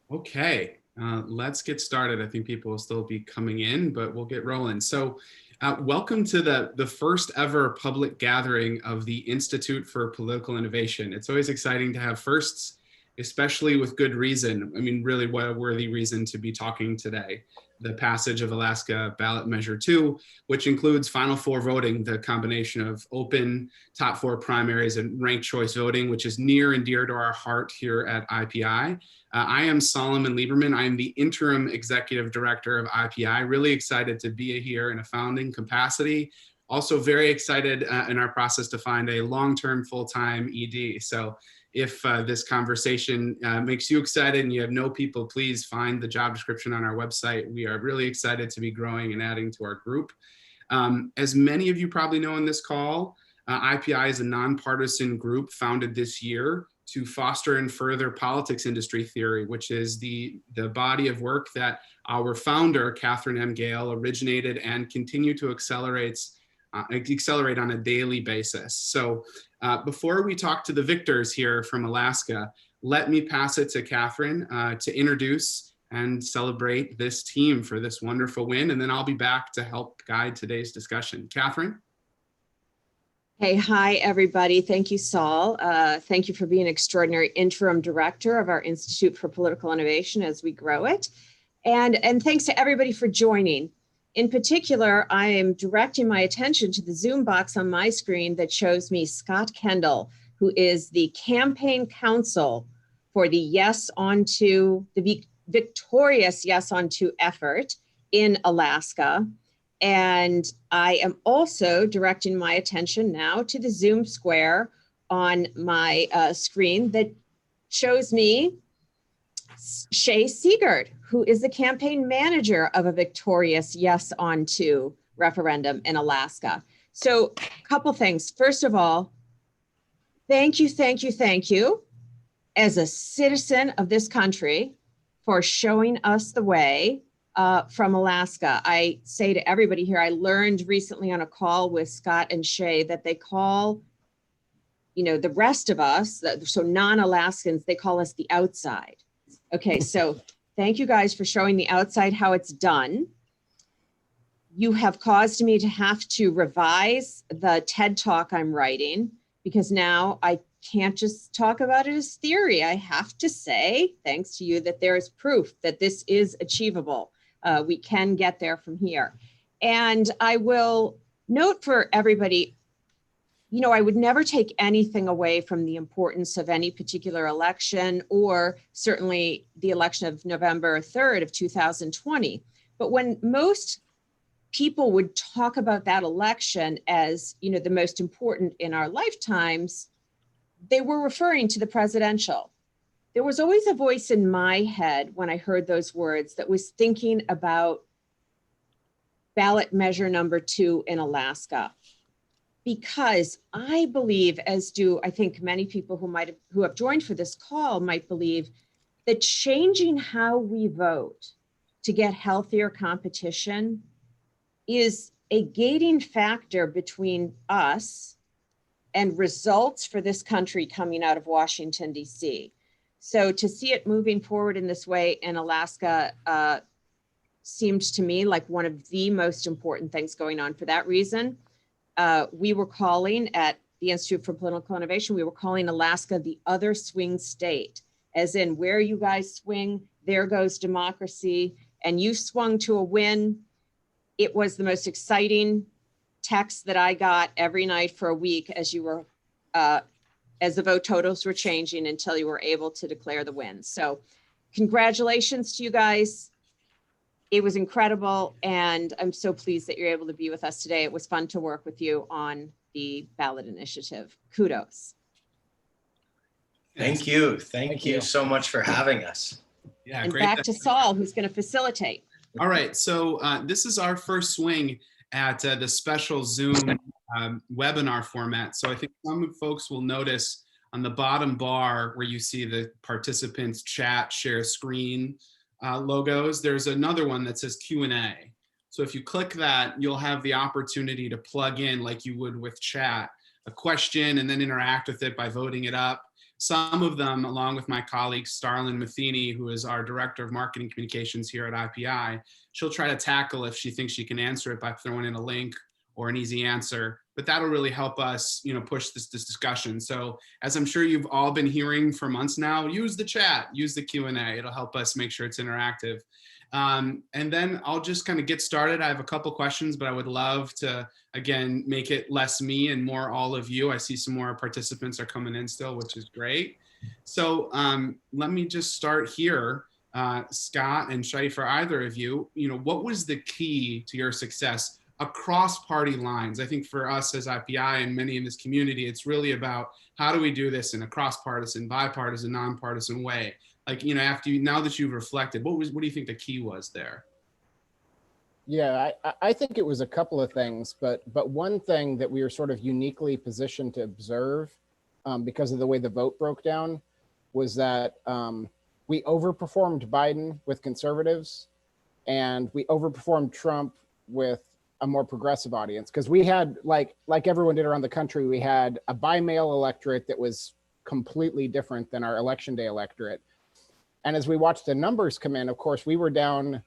Okay, let's get started. I think people will still be coming in, but we'll get rolling. So welcome to the first ever public gathering of the Institute for Political Innovation. It's always exciting to have firsts, especially with good reason. I mean, really what a worthy reason to be talking today. The passage of Alaska Ballot Measure 2, which includes Final Four voting, the combination of open top four primaries and ranked choice voting, which is near and dear to our heart here at IPI. I am Solomon Lieberman. I am the interim executive director of IPI. Really excited to be here in a founding capacity. Also very excited in our process to find a long-term full-time ED. So if this conversation makes you excited and you have no people, please find the job description on our website. We are really excited to be growing and adding to our group. As many of you probably know on this call, IPI is a nonpartisan group founded this year to foster and further politics industry theory, which is the body of work that our founder, Catherine M. Gale, originated and continue to accelerate on a daily basis. So before we talk to the victors here from Alaska, let me pass it to Catherine to introduce and celebrate this team for this wonderful win. And then I'll be back to help guide today's discussion. Catherine? Hey, hi, everybody. Thank you, Saul. Thank you for being extraordinary interim director of our Institute for Political Innovation as we grow it. And thanks to everybody for joining. In particular, I am directing my attention to the Zoom box on my screen that shows me Scott Kendall, who is the campaign counsel for the the victorious Yes on 2 effort in Alaska. And I am also directing my attention now to the Zoom square on my screen that shows me Shea, Siebert, who is the campaign manager of a victorious Yes on 2 referendum in Alaska. So a couple things. First of all, thank you as a citizen of this country for showing us the way from Alaska. I say to everybody here, I learned recently on a call with Scott and Shea that they call, the rest of us, so non-Alaskans, they call us the outside. Okay, so thank you guys for showing the outside how it's done. You have caused me to have to revise the TED Talk I'm writing because now I can't just talk about it as theory. I have to say, thanks to you, that there is proof that this is achievable. We can get there from here. And I will note for everybody, I would never take anything away from the importance of any particular election or certainly the election of November 3rd of 2020. But when most people would talk about that election as, the most important in our lifetimes, they were referring to the presidential. There was always a voice in my head when I heard those words that was thinking about ballot measure number 2 in Alaska, because I believe, as do I think many people who have joined for this call might believe, that changing how we vote to get healthier competition is a gating factor between us and results for this country coming out of Washington, D.C. So to see it moving forward in this way in Alaska seemed to me like one of the most important things going on. For that reason, we were calling at the Institute for Political Innovation, we were calling Alaska the other swing state, as in where you guys swing, there goes democracy, and you swung to a win. It was the most exciting text that I got every night for a week as you were as the vote totals were changing until you were able to declare the win. So congratulations to you guys. It was incredible. And I'm so pleased that you're able to be with us today. It was fun to work with you on the ballot initiative. Kudos. Thank you. Thank you so much for having us. Yeah, and great. Back to Saul, who's going to facilitate. All right, so this is our first swing at the special Zoom webinar format. So I think some folks will notice on the bottom bar where you see the participants chat, share screen logos, there's another one that says Q&A. So if you click that, you'll have the opportunity to plug in, like you would with chat, a question and then interact with it by voting it up. some of them, along with my colleague Starlin Matheny, who is our director of marketing communications here at IPI, she'll try to tackle if she thinks she can answer it by throwing in a link or an easy answer. But that'll really help us, push this discussion. So as I'm sure you've all been hearing for months now, use the chat, use the Q&A. It'll help us make sure it's interactive. And then I'll just kind of get started. I have a couple questions, but I would love to, again, make it less me and more all of you. I see some more participants are coming in still, which is great. So let me just start here. Scott and Shea, for either of you, what was the key to your success across party lines? I think for us as IPI and many in this community, it's really about how do we do this in a cross-partisan, bipartisan, nonpartisan way? Like, now that you've reflected, what do you think the key was there? Yeah, I think it was a couple of things, but one thing that we were sort of uniquely positioned to observe because of the way the vote broke down was that we overperformed Biden with conservatives and we overperformed Trump with a more progressive audience, because we had, like everyone did around the country, we had a by-mail electorate that was completely different than our election day electorate. And as we watched the numbers come in, of course, we were down,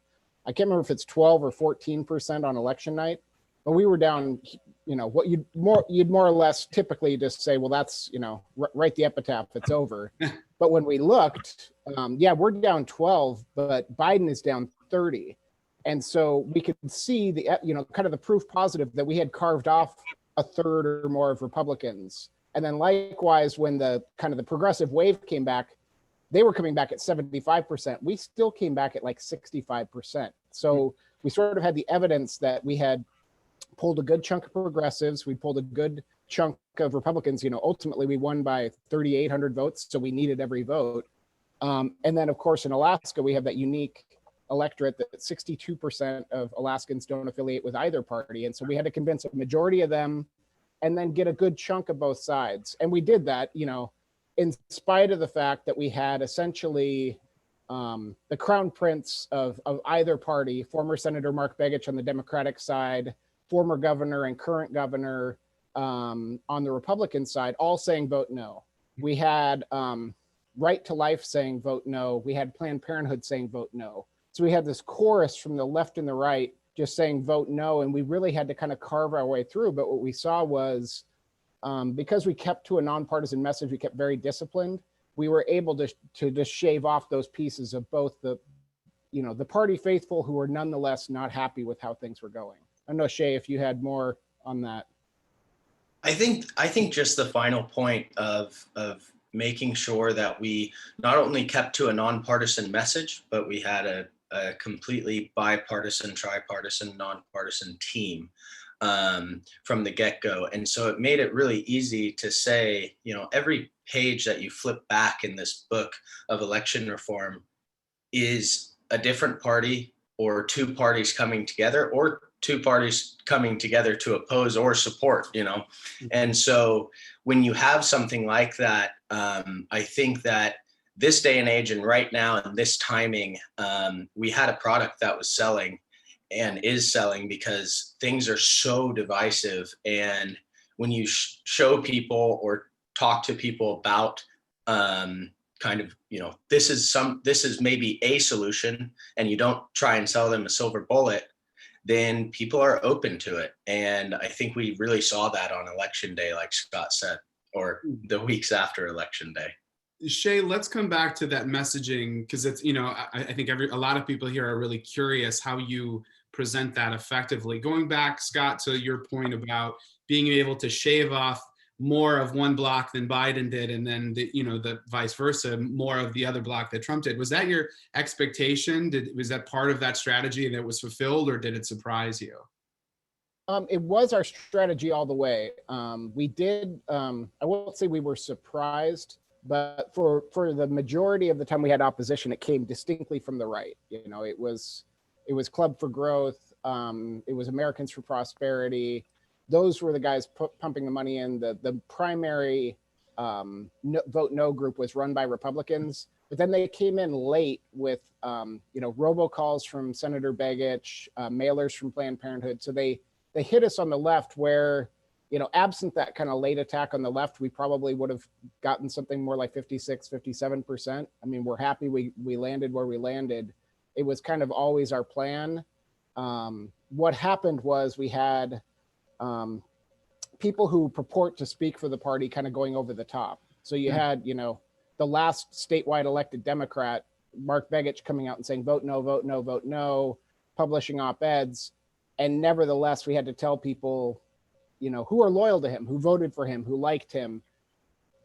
I can't remember if it's 12 or 14% on election night, but we were down, what you'd more or less typically just say, well, that's, write the epitaph, it's over. But when we looked, we're down 12, but Biden is down 30. And so we could see the, kind of the proof positive that we had carved off a third or more of Republicans. And then likewise, when the kind of the progressive wave came back, they were coming back at 75%. We still came back at like 65%. So we sort of had the evidence that we had pulled a good chunk of progressives. We pulled a good chunk of Republicans. Ultimately we won by 3,800 votes. So we needed every vote. And then of course in Alaska, we have that unique electorate that 62% of Alaskans don't affiliate with either party. And so we had to convince a majority of them and then get a good chunk of both sides. And we did that, in spite of the fact that we had essentially the crown prince of either party, former Senator Mark Begich on the Democratic side, former governor and current governor on the Republican side, all saying vote no. We had Right to Life saying vote no. We had Planned Parenthood saying vote no. So we had this chorus from the left and the right just saying vote no, and we really had to kind of carve our way through. But what we saw was, because we kept to a nonpartisan message, we kept very disciplined, we were able to just shave off those pieces of both the party faithful who were nonetheless not happy with how things were going. I don't know, Shea, if you had more on that. I think just the final point of making sure that we not only kept to a nonpartisan message, but we had a completely bipartisan, tripartisan, nonpartisan team from the get-go. And so it made it really easy to say, every page that you flip back in this book of election reform is a different party or two parties coming together or two parties coming together to oppose or support, And so when you have something like that, I think that this day and age and right now and this timing, we had a product that was selling and is selling because things are so divisive. And when you show people or talk to people about this is maybe a solution, and you don't try and sell them a silver bullet, then people are open to it. And I think we really saw that on election day, like Scott said, or the weeks after election day. Shea, let's come back to that messaging, because it's, I think a lot of people here are really curious how you present that effectively. Going back, Scott, to your point about being able to shave off more of one block than Biden did, and then the vice versa, more of the other block that Trump did. Was that your expectation? Was that part of that strategy that was fulfilled, or did it surprise you? It was our strategy all the way. We did, I won't say we were surprised, but for the majority of the time we had opposition, it came distinctly from the right. It was Club for Growth. It was Americans for Prosperity. Those were the guys pumping the money in. The primary vote no group was run by Republicans, but then they came in late with robocalls from Senator Begich, mailers from Planned Parenthood. So they hit us on the left where absent that kind of late attack on the left, we probably would have gotten something more like 56, 57%. I mean, we're happy we landed where we landed. It was kind of always our plan. What happened was we had people who purport to speak for the party kind of going over the top. So you had, the last statewide elected Democrat, Mark Begich, coming out and saying, vote no, vote no, vote no, publishing op-eds. And nevertheless, we had to tell people, who are loyal to him, who voted for him, who liked him.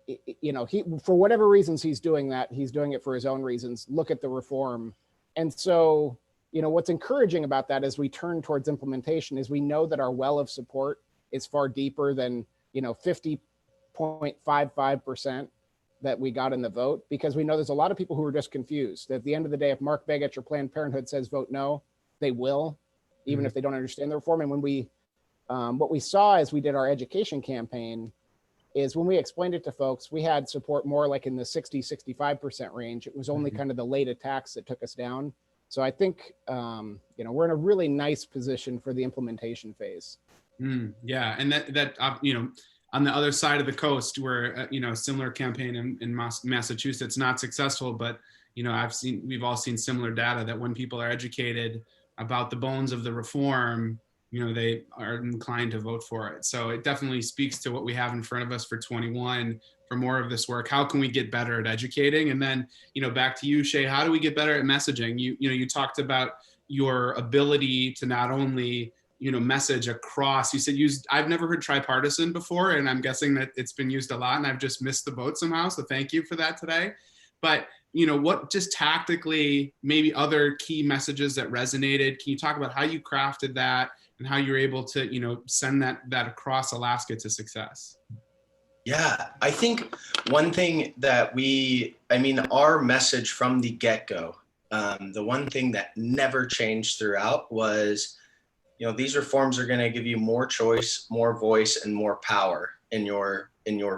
He, for whatever reasons he's doing that, he's doing it for his own reasons. Look at the reform. And so, what's encouraging about that as we turn towards implementation is we know that our well of support is far deeper than, 50.55% that we got in the vote, because we know there's a lot of people who are just confused. At the end of the day, if Mark Begich or Planned Parenthood says vote no, they will, even if they don't understand the reform. And when we, what we saw as we did our education campaign is when we explained it to folks, we had support more like in the 60-65% range. It was only kind of the late attacks that took us down. So I think, we're in a really nice position for the implementation phase. Yeah, and that on the other side of the coast, where a similar campaign in Massachusetts not successful, but we've all seen similar data that when people are educated about the bones of the reform, they are inclined to vote for it. So it definitely speaks to what we have in front of us for 21 for more of this work. How can we get better at educating? And then, back to you, Shea, how do we get better at messaging? You talked about your ability to not only message across. You said I've never heard tripartisan before, and I'm guessing that it's been used a lot, and I've just missed the boat somehow. So thank you for that today. But what just tactically, maybe other key messages that resonated? Can you talk about how you crafted that and how you're able to send that across Alaska to success? Yeah, I think one thing that our message from the get-go, the one thing that never changed throughout was, these reforms are going to give you more choice, more voice, and more power in your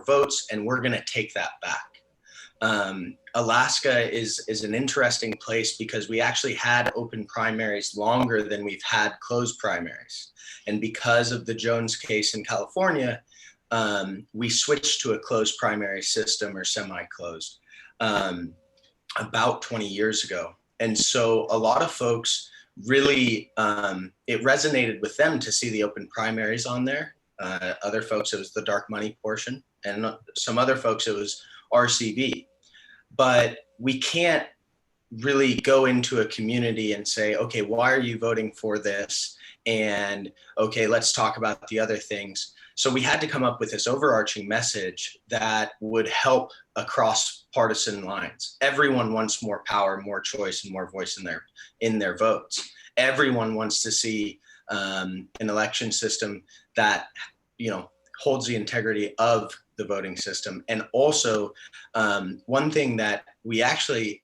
votes, and we're going to take that back. Alaska is an interesting place because we actually had open primaries longer than we've had closed primaries. And because of the Jones case in California, we switched to a closed primary system, or semi-closed, about 20 years ago. And so a lot of folks really, it resonated with them to see the open primaries on there. Other folks, it was the dark money portion, and some other folks, it was RCB. But we can't really go into a community and say, okay, why are you voting for this? And okay, let's talk about the other things. So we had to come up with this overarching message that would help across partisan lines. Everyone wants more power, more choice, and more voice in their votes. Everyone wants to see an election system that holds the integrity of the voting system. And also, one thing that I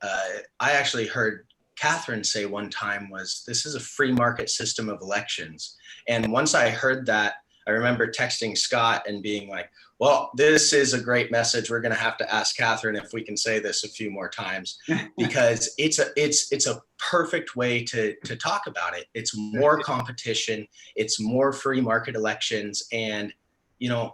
actually heard Catherine say one time was, this is a free market system of elections. And once I heard that, I remember texting Scott and being like, well, this is a great message. We're going to have to ask Catherine if we can say this a few more times, because it's a perfect way to talk about it. It's more competition. It's more free market elections. And,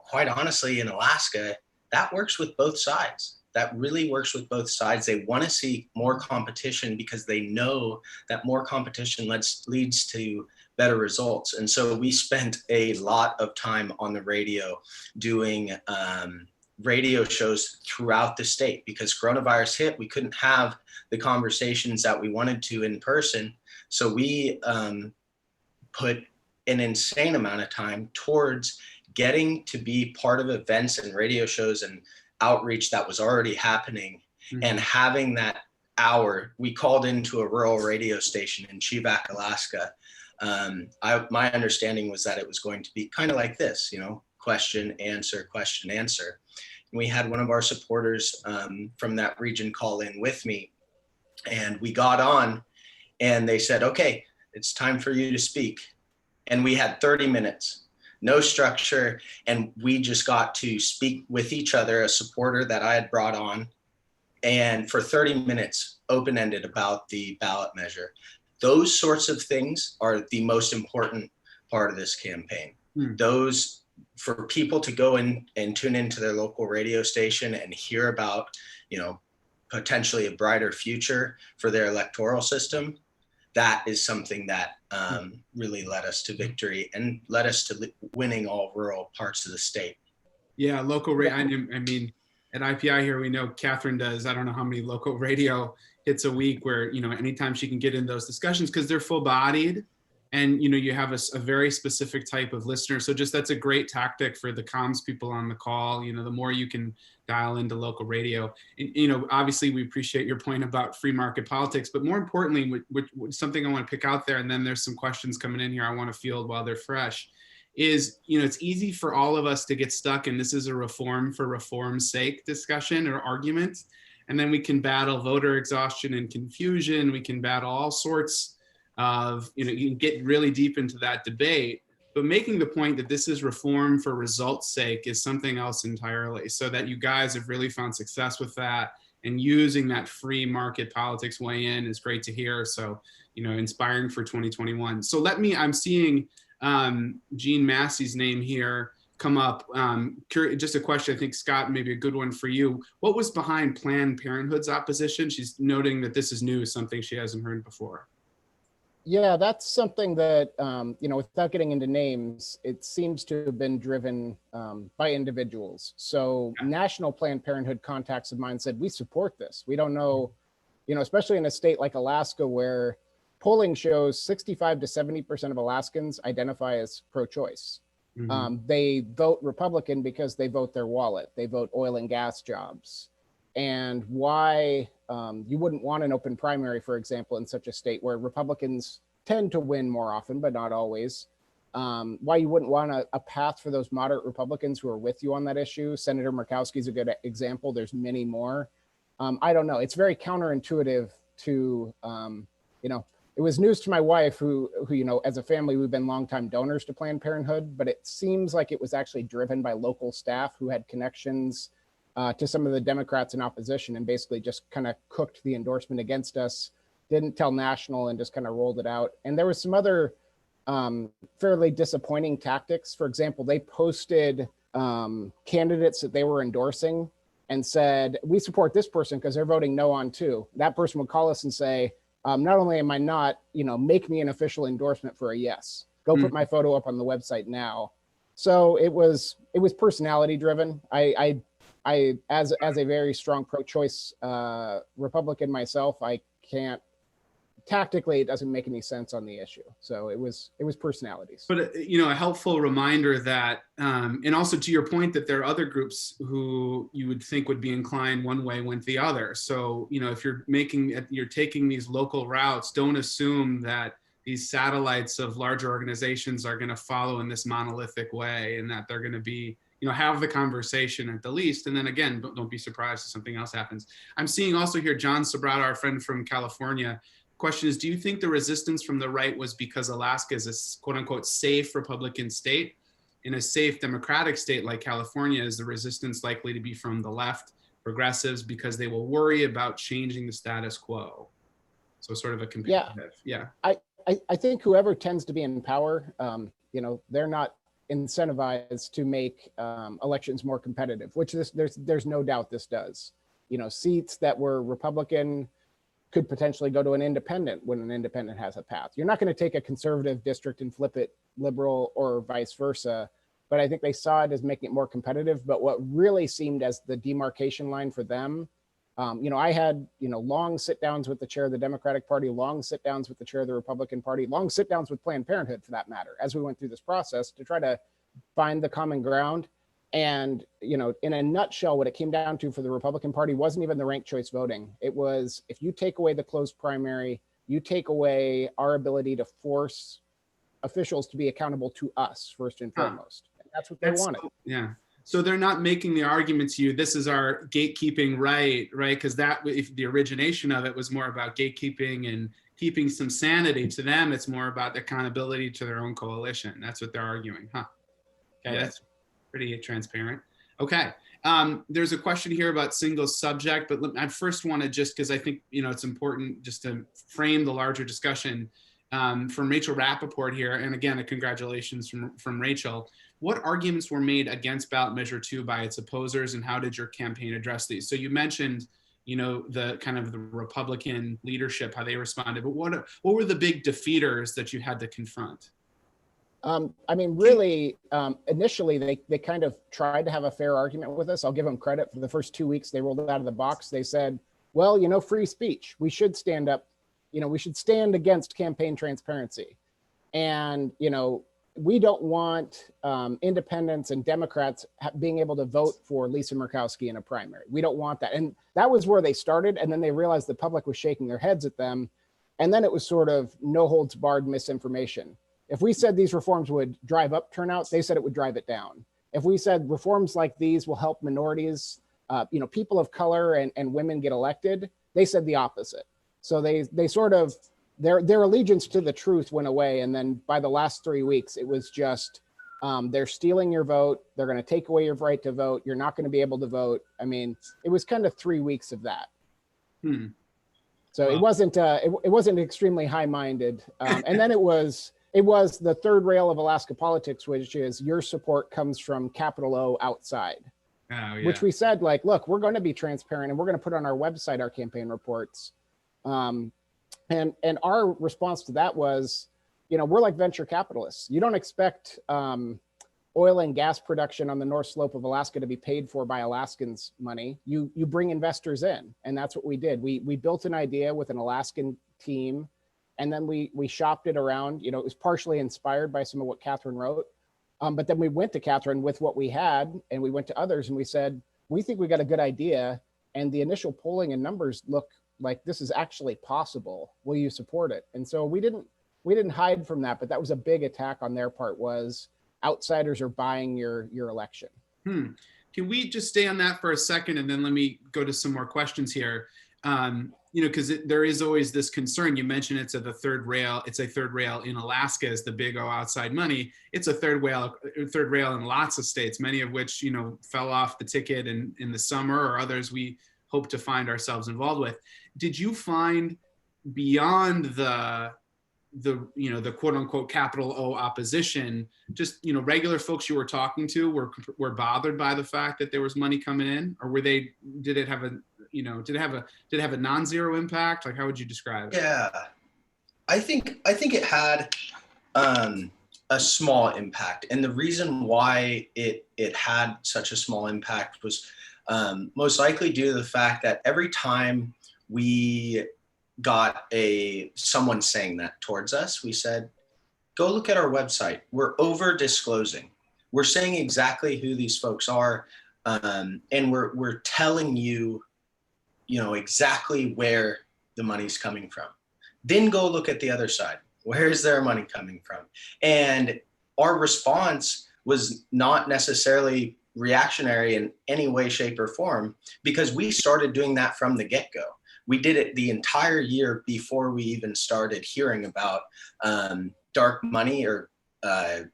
quite honestly, in Alaska, that works with both sides. That really works with both sides. They want to see more competition because they know that more competition leads to better results. And so we spent a lot of time on the radio doing radio shows throughout the state, because coronavirus hit. We couldn't have the conversations that we wanted to in person. So we put an insane amount of time towards getting to be part of events and radio shows and outreach that was already happening. And having that hour, we called into a rural radio station in Chivak, Alaska. My understanding was that it was going to be kind of like this, question, answer, question, answer. And we had one of our supporters from that region call in with me, and we got on and they said, okay, it's time for you to speak. And we had 30 minutes, no structure. And we just got to speak with each other, a supporter that I had brought on, and for 30 minutes, open-ended about the ballot measure. Those sorts of things are the most important part of this campaign. Those for people to go in and tune into their local radio station and hear about, potentially a brighter future for their electoral system, that is something that really led us to victory and led us to winning all rural parts of the state. Yeah, local radio. I mean, at IPI here, we know Catherine does, I don't know how many local radio hits a week where, anytime she can get in those discussions, because they're full bodied and, you have a very specific type of listener. So just that's a great tactic for the comms people on the call. The more you can dial into local radio. And, obviously we appreciate your point about free market politics, but more importantly, something I want to pick out there, and then there's some questions coming in here I want to field while they're fresh, is, it's easy for all of us to get stuck, and this is a reform for reform's sake discussion or argument. And then we can battle voter exhaustion and confusion. We can battle all sorts of, you can get really deep into that debate, but making the point that this is reform for results sake is something else entirely. So that you guys have really found success with that, and using that free market politics way in is great to hear. So, inspiring for 2021. So I'm seeing Jean Massey's name here come up. Just a question, I think, Scott, maybe a good one for you. What was behind Planned Parenthood's opposition? She's noting that this is new, something she hasn't heard before. Yeah, that's something that, without getting into names, it seems to have been driven by individuals. So National Planned Parenthood contacts of mine said, we support this. We don't know, especially in a state like Alaska, where polling shows 65 to 70% of Alaskans identify as pro-choice. Mm-hmm. They vote Republican because they vote their wallet. They vote oil and gas jobs. And why you wouldn't want an open primary, for example, in such a state where Republicans tend to win more often, but not always. Why you wouldn't want a path for those moderate Republicans who are with you on that issue. Senator Murkowski's a good example. There's many more. I don't know. It's very counterintuitive to, it was news to my wife who, as a family, we've been longtime donors to Planned Parenthood, but it seems like it was actually driven by local staff who had connections to some of the Democrats in opposition, and basically just kind of cooked the endorsement against us, didn't tell National, and just kind of rolled it out. And there was some other fairly disappointing tactics. For example, they posted candidates that they were endorsing and said, we support this person because they're voting no on too. That person would call us and say, not only am I not, make me an official endorsement for a yes. Go put my photo up on the website now. So it was personality driven. I as a very strong pro-choice Republican myself, I can't, tactically, it doesn't make any sense on the issue. So it was personalities. But a helpful reminder that, and also to your point, that there are other groups who you would think would be inclined one way, went the other. So if you're taking these local routes, don't assume that these satellites of larger organizations are going to follow in this monolithic way, and that they're going to be, have the conversation at the least. And then again, don't be surprised if something else happens. I'm seeing also here, John Sobrata, our friend from California. Question is, do you think the resistance from the right was because Alaska is a quote unquote safe Republican state? In a safe Democratic state like California, is the resistance likely to be from the left, progressives, because they will worry about changing the status quo? So sort of a competitive, yeah. I think whoever tends to be in power, they're not incentivized to make elections more competitive, which there's no doubt this does. Seats that were Republican could potentially go to an independent when an independent has a path. You're not going to take a conservative district and flip it liberal or vice versa, but I think they saw it as making it more competitive. But what really seemed as the demarcation line for them, I had, long sit downs with the chair of the Democratic Party, long sit downs with the chair of the Republican Party, long sit downs with Planned Parenthood for that matter, as we went through this process to try to find the common ground. And, in a nutshell, what it came down to for the Republican Party wasn't even the ranked choice voting. It was, if you take away the closed primary, you take away our ability to force officials to be accountable to us first and foremost. And that's what they wanted. Yeah. So they're not making the argument to you, this is our gatekeeping right? Because if the origination of it was more about gatekeeping and keeping some sanity, to them, it's more about accountability to their own coalition. That's what they're arguing, huh? Okay, yeah. That's pretty transparent. Okay, there's a question here about single subject, but I first want to just, because I think, it's important just to frame the larger discussion from Rachel Rappaport here. And again, a congratulations from Rachel. what arguments were made against ballot measure 2 by its opposers, and how did your campaign address these? So you mentioned, the kind of the Republican leadership, how they responded, but what were the big defeaters that you had to confront? Really, initially, they kind of tried to have a fair argument with us. I'll give them credit. For the first 2 weeks they rolled it out of the box. They said, well, free speech. We should stand up. We should stand against campaign transparency. And, we don't want independents and Democrats being able to vote for Lisa Murkowski in a primary. We don't want that. And that was where they started. And then they realized the public was shaking their heads at them. And then it was sort of no holds barred misinformation. If we said these reforms would drive up turnout, they said it would drive it down. If we said reforms like these will help minorities, people of color and women get elected, they said the opposite. So they sort of, their allegiance to the truth went away. And then by the last 3 weeks, it was just, they're stealing your vote. They're going to take away your right to vote. You're not going to be able to vote. It was kind of 3 weeks of that. So wow. It wasn't extremely high-minded. And then it was the third rail of Alaska politics, which is your support comes from capital O outside. Oh, yeah. Which we said, look, we're going to be transparent and we're going to put on our website our campaign reports. And our response to that was, we're like venture capitalists. You don't expect oil and gas production on the North Slope of Alaska to be paid for by Alaskans' money. You bring investors in, and that's what we did. We built an idea with an Alaskan team, and then we shopped it around. It was partially inspired by some of what Catherine wrote. But then we went to Catherine with what we had, and we went to others and we said, we think we got a good idea. And the initial polling and numbers look like this is actually possible. Will you support it? And so we didn't hide from that, but that was a big attack on their part, was outsiders are buying your election. Can we just stay on that for a second, and then let me go to some more questions here? Because there is always this concern. You mentioned it's a third rail in Alaska is the big O outside money. It's a third rail in lots of states, many of which fell off the ticket in the summer, or others we hope to find ourselves involved with. Did you find beyond the quote unquote capital O opposition, just regular folks you were talking to were bothered by the fact that there was money coming in, or did it have a non-zero impact? Like, how would you describe it? Yeah, I think it had a small impact, and the reason why it had such a small impact was most likely due to the fact that every time we got someone saying that towards us, we said, go look at our website. We're over disclosing. We're saying exactly who these folks are. And we're telling you, exactly where the money's coming from. Then go look at the other side. Where is their money coming from? And our response was not necessarily reactionary in any way, shape, or form, because we started doing that from the get-go. We did it the entire year before we even started hearing about dark money or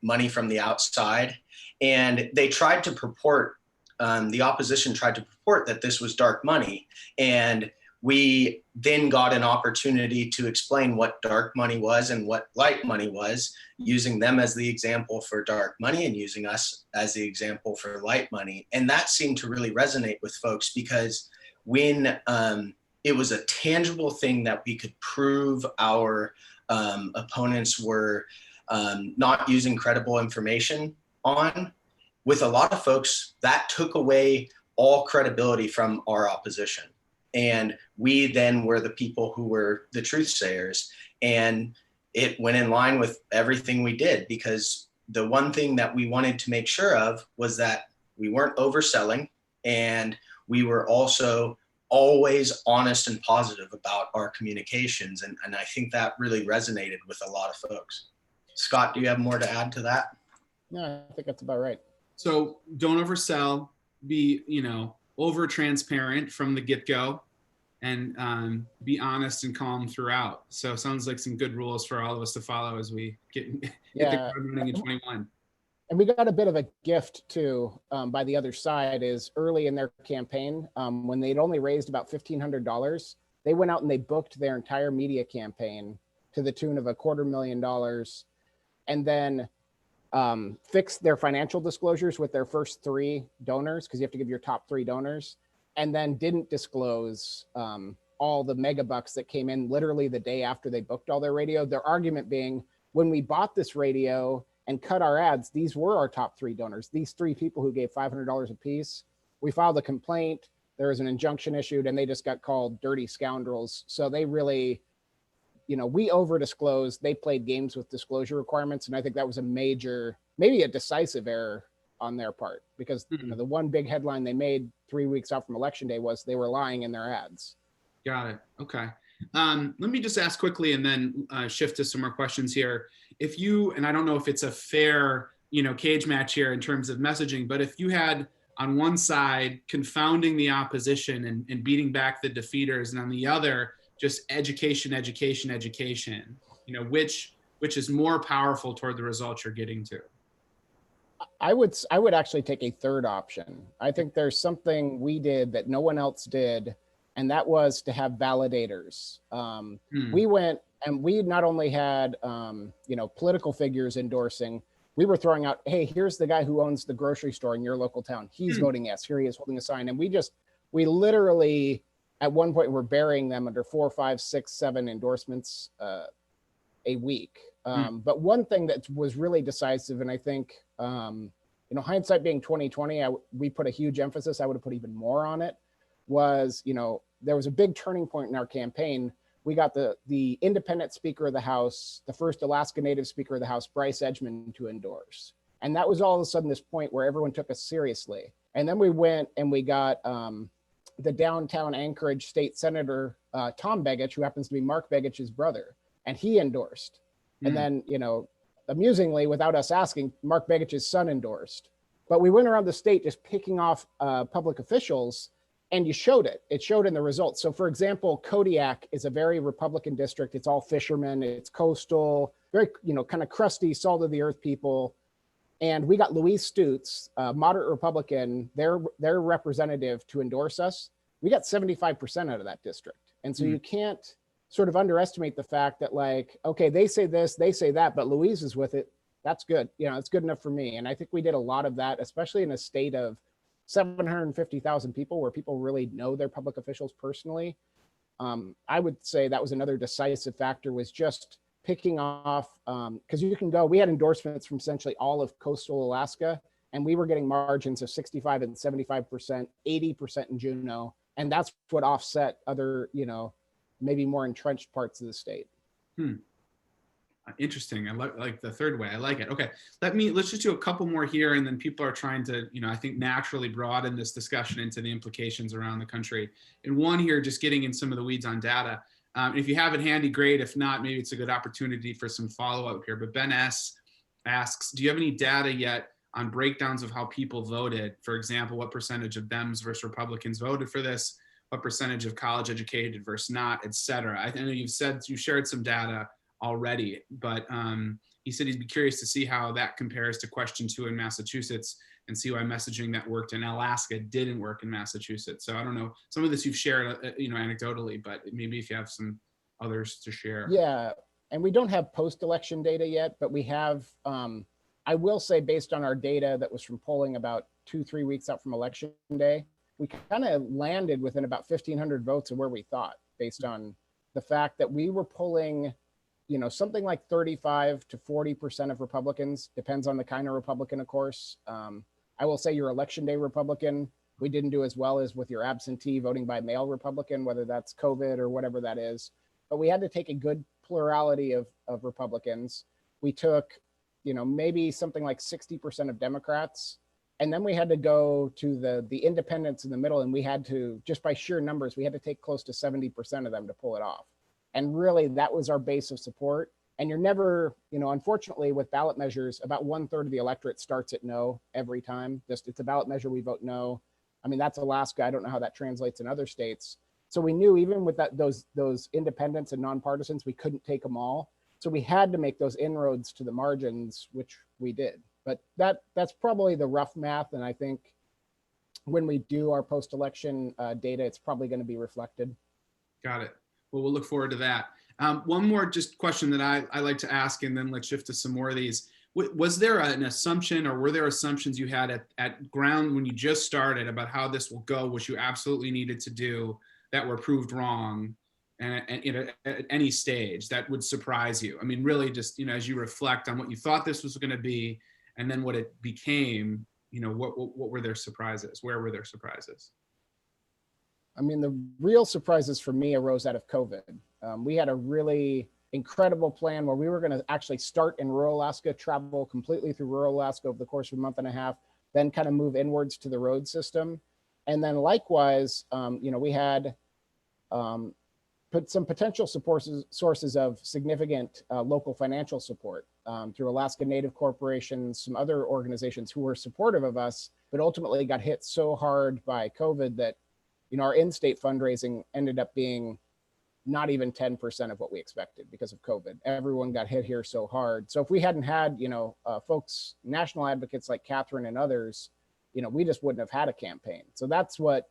money from the outside. And they tried to purport, the opposition tried to purport that this was dark money. And we then got an opportunity to explain what dark money was and what light money was, using them as the example for dark money and using us as the example for light money. And that seemed to really resonate with folks, because when it was a tangible thing that we could prove our opponents were not using credible information on, with a lot of folks, that took away all credibility from our opposition. And we then were the people who were the truth sayers. And it went in line with everything we did, because the one thing that we wanted to make sure of was that we weren't overselling, and we were also always honest and positive about our communications. And I think that really resonated with a lot of folks. Scott, do you have more to add to that? No, I think that's about right. So don't oversell, be, over transparent from the get-go, and be honest and calm throughout. So it sounds like some good rules for all of us to follow as we hit the ground running in 21. And we got a bit of a gift too by the other side. Is early in their campaign, when they'd only raised about $1,500, they went out and they booked their entire media campaign to the tune of $250,000. And then fixed their financial disclosures with their first 3 donors, because you have to give your top 3 donors, and then didn't disclose all the mega bucks that came in literally the day after they booked all their radio. Their argument being, when we bought this radio and cut our ads, these were our top 3 donors. These 3 people who gave $500 a piece. We filed a complaint. There was an injunction issued, and they just got called dirty scoundrels. So they really, we over disclosed. They played games with disclosure requirements. And I think that was a major, maybe a decisive error on their part, because the one big headline they made 3 weeks out from Election Day was they were lying in their ads. Got it. Okay. Let me just ask quickly and then shift to some more questions here. If you, and I don't know if it's a fair, cage match here in terms of messaging, but if you had on one side confounding the opposition and beating back the defeaters, and on the other, just education, which is more powerful toward the results you're getting to? I would actually take a third option. I think there's something we did that no one else did, and that was to have validators. We went and we not only had, political figures endorsing, we were throwing out, hey, here's the guy who owns the grocery store in your local town. He's voting yes. Here he is holding a sign. And we literally, at one point, were burying them under 4, 5, 6, 7 endorsements a week. But one thing that was really decisive, and I think, hindsight being 2020, we put a huge emphasis, I would have put even more on it, was, there was a big turning point in our campaign. We got the independent Speaker of the House, the first Alaska Native Speaker of the House, Bryce Edgmond, to endorse. And that was all of a sudden this point where everyone took us seriously. And then we went and we got the downtown Anchorage State Senator, Tom Begich, who happens to be Mark Begich's brother, and he endorsed. And then, amusingly, without us asking, Mark Begich's son endorsed. But we went around the state just picking off public officials, and you showed it. It showed in the results. So, for example, Kodiak is a very Republican district. It's all fishermen. It's coastal, very, kind of crusty, salt of the earth people. And we got Louise Stutz, a moderate Republican, their representative, to endorse us. We got 75% out of that district. And so you can't sort of underestimate the fact that, like, okay, they say this, they say that, but Louise is with it. That's good. It's good enough for me. And I think we did a lot of that, especially in a state of 750,000 people where people really know their public officials personally. I would say that was another decisive factor, was just picking off, because we had endorsements from essentially all of coastal Alaska, and we were getting margins of 65 and 75%, 80% in Juneau. And that's what offset other, maybe more entrenched parts of the state. Interesting. I like the third way. I like it. Okay. Let's just do a couple more here. And then people are trying to, I think naturally broaden this discussion into the implications around the country. And one here, just getting in some of the weeds on data. If you have it handy, great. If not, maybe it's a good opportunity for some follow-up here. But Ben S. asks, do you have any data yet on breakdowns of how people voted? For example, what percentage of Dems versus Republicans voted for this? What percentage of college educated versus not, et cetera? I know you shared some data already, but he said he'd be curious to see how that compares to question 2 in Massachusetts, and see why messaging that worked in Alaska didn't work in Massachusetts. So I don't know, some of this you've shared, anecdotally, but maybe if you have some others to share. Yeah, and we don't have post-election data yet, but we have, I will say, based on our data that was from polling about 2-3 weeks out from Election Day, we kind of landed within about 1,500 votes of where we thought, based on the fact that we were polling, something like 35 to 40% of Republicans, depends on the kind of Republican, of course. I will say your Election Day Republican, we didn't do as well as with your absentee voting by mail Republican, whether that's COVID or whatever that is. But we had to take a good plurality of Republicans. We took, maybe something like 60% of Democrats. And then we had to go to the independents in the middle, and we had to, just by sheer numbers, we had to take close to 70% of them to pull it off. And really, that was our base of support. And you're never, unfortunately, with ballot measures, about 1/3 of the electorate starts at no every time. It's a ballot measure, we vote no. I mean, that's Alaska. I don't know how that translates in other states. So we knew even with those independents and nonpartisans, we couldn't take them all. So we had to make those inroads to the margins, which we did. But that's probably the rough math. And I think when we do our post-election data, it's probably going to be reflected. Got it. Well, we'll look forward to that. One more just question that I like to ask, and then let's shift to some more of these. Was there an assumption, or were there assumptions you had at ground when you just started about how this will go, which you absolutely needed to do, that were proved wrong, and at any stage that would surprise you? I mean, really, just as you reflect on what you thought this was going to be, and then what it became, what were their surprises? Where were their surprises? I mean, the real surprises for me arose out of COVID. We had a really incredible plan where we were going to actually start in rural Alaska, travel completely through rural Alaska over the course of a month and a half, then kind of move inwards to the road system. And then likewise, we had put some potential sources of significant local financial support through Alaska Native corporations, some other organizations who were supportive of us, but ultimately got hit so hard by COVID that, our in-state fundraising ended up being not even 10% of what we expected because of COVID. Everyone got hit here so hard. So if we hadn't had, folks, national advocates like Catherine and others, we just wouldn't have had a campaign. So that's what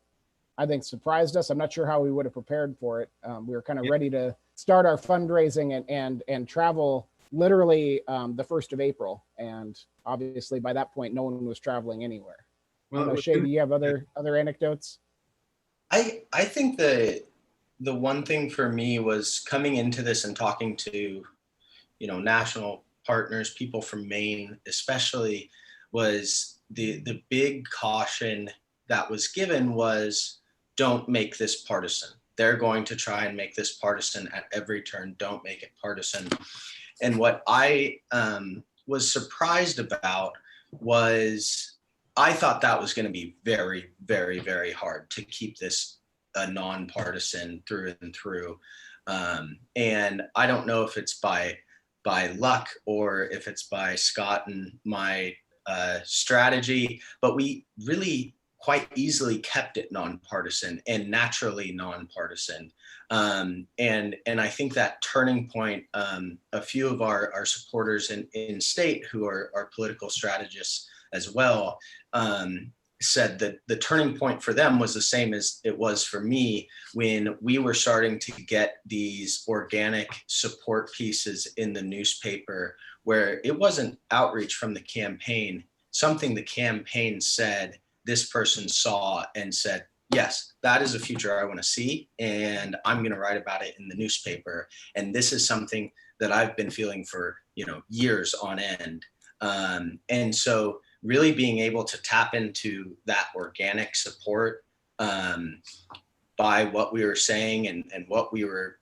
I think surprised us. I'm not sure how we would have prepared for it. We were kind of ready to start our fundraising and travel literally the 1st of April. And obviously by that point, no one was traveling anywhere. Well, Shea, do you have other anecdotes? I think the one thing for me was coming into this and talking to, national partners, people from Maine, especially, was the big caution that was given was, don't make this partisan. They're going to try and make this partisan at every turn. Don't make it partisan. And what I was surprised about was, I thought that was going to be very, very, very hard to keep this a nonpartisan through and through. And I don't know if it's by luck or if it's by Scott and my strategy, but we really quite easily kept it nonpartisan and naturally nonpartisan. And I think that turning point, a few of our supporters in state who are political strategists as well, said that the turning point for them was the same as it was for me when we were starting to get these organic support pieces in the newspaper, where it wasn't outreach from the campaign, something the campaign said, this person saw and said, yes, that is a future I want to see, and I'm going to write about it in the newspaper. And this is something that I've been feeling for, years on end. And so really being able to tap into that organic support by what we were saying and what we were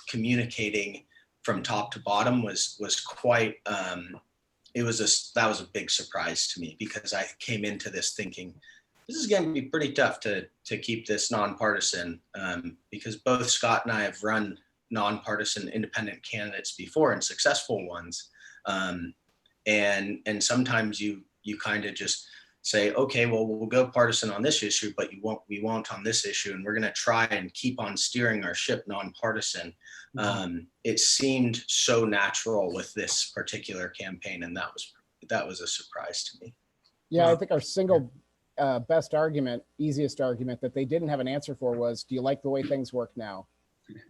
communicating from top to bottom was quite, that was a big surprise to me, because I came into this thinking, this is going to be pretty tough to keep this nonpartisan, because both Scott and I have run nonpartisan independent candidates before, and successful ones. And sometimes you kind of just say, okay, well, we'll go partisan on this issue, but we won't on this issue. And we're going to try and keep on steering our ship nonpartisan. It seemed so natural with this particular campaign. And that was a surprise to me. Yeah, I think our single best argument, easiest argument that they didn't have an answer for was, do you like the way things work now?